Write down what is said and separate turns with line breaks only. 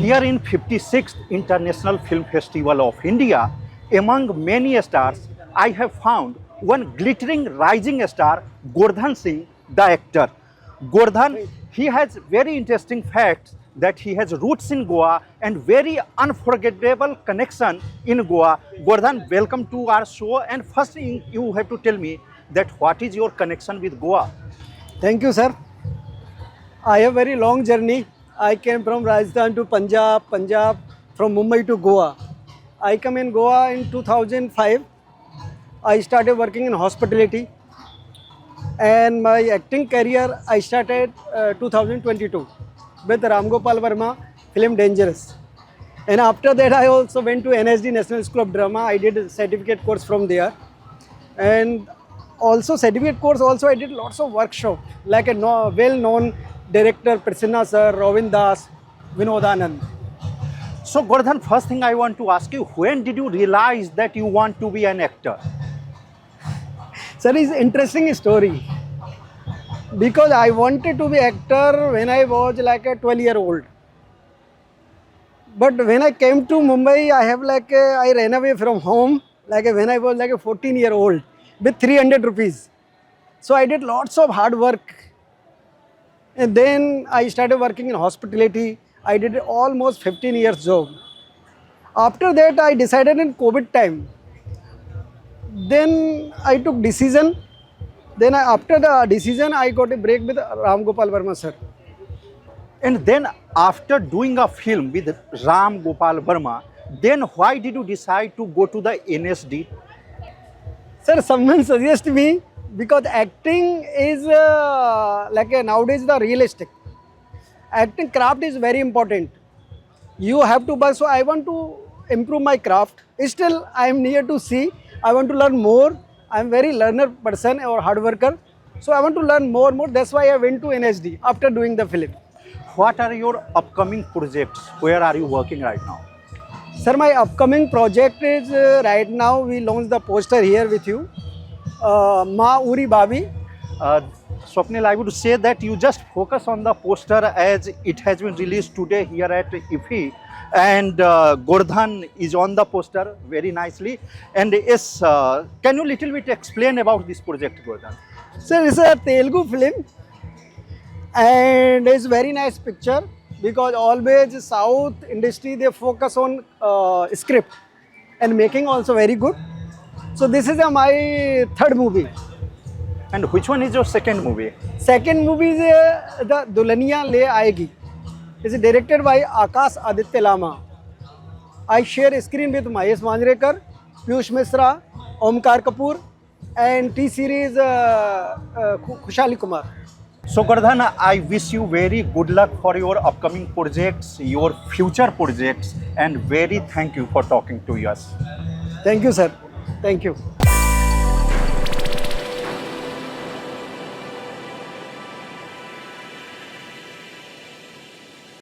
here in 56th International Film Festival of India, among many stars, I have found one glittering rising star, Gordhan Singh, the actor. Gordhan, he has very interesting facts that he has roots in Goa and very unforgettable connection in Goa. Gordhan, welcome to our show. And first thing you have to tell me that what is your connection with Goa?
Thank you, sir. I have very long journey. I came from Rajasthan to Punjab, Punjab from Mumbai to Goa. I come in Goa in 2005. I started working in hospitality, and my acting career I started 2022 with Ram Gopal Verma film Dangerous. And after that I also went to NSD National School of Drama. I did a certificate course from there, and also certificate course also I did lots of workshop like a well-known director Prasanna sir, Rovind Das, Vinod Anand.
So Gordhan, first thing I want to ask you, when did you realize that you want to be an actor?
Sir, it's an interesting story because I wanted to be actor when I was like a 12-year-old. But when I came to Mumbai, I ran away from home when I was like a 14-year-old with 300 rupees. So I did lots of hard work. And then I started working in hospitality. I did almost 15 years job. After that, I decided in COVID time. Then I took decision. Then after the decision, I got a break with Ram Gopal Verma sir.
And then after doing a film with Ram Gopal Verma, then why did you decide to go to the NSD?
Sir, someone suggested me because acting is nowadays the realistic. Acting craft is very important. You have to work. So I want to improve my craft. Still, I am near to see. I want to learn more. I am very learner person or hard worker. So I want to learn more. That's why I went to NSD after doing the film.
What are your upcoming projects? Where are you working right now?
Sir, my upcoming project is right now we launched the poster here with you. Ma Uri Babi.
Swapnil, I would say that you just focus on the poster as it has been released today here at IFFI, and Gordhan is on the poster very nicely. And yes, can you little bit explain about this project, Gordhan?
Sir, it's a Telugu film and it's very nice picture because always South industry they focus on script and making also very good. So this is my third movie.
And which one is your second movie?
Second movie is the Dulhaniya Le Aayegi. It's directed by Akash Aditya Lama. I share screen with Mahesh Manjrekar, Piyush Mishra, Omkar Kapoor, and T-Series Khushali Kumar.
So Gordhan, I wish you very good luck for your upcoming projects, your future projects, and very thank you for talking to us.
Thank you, sir. Thank you.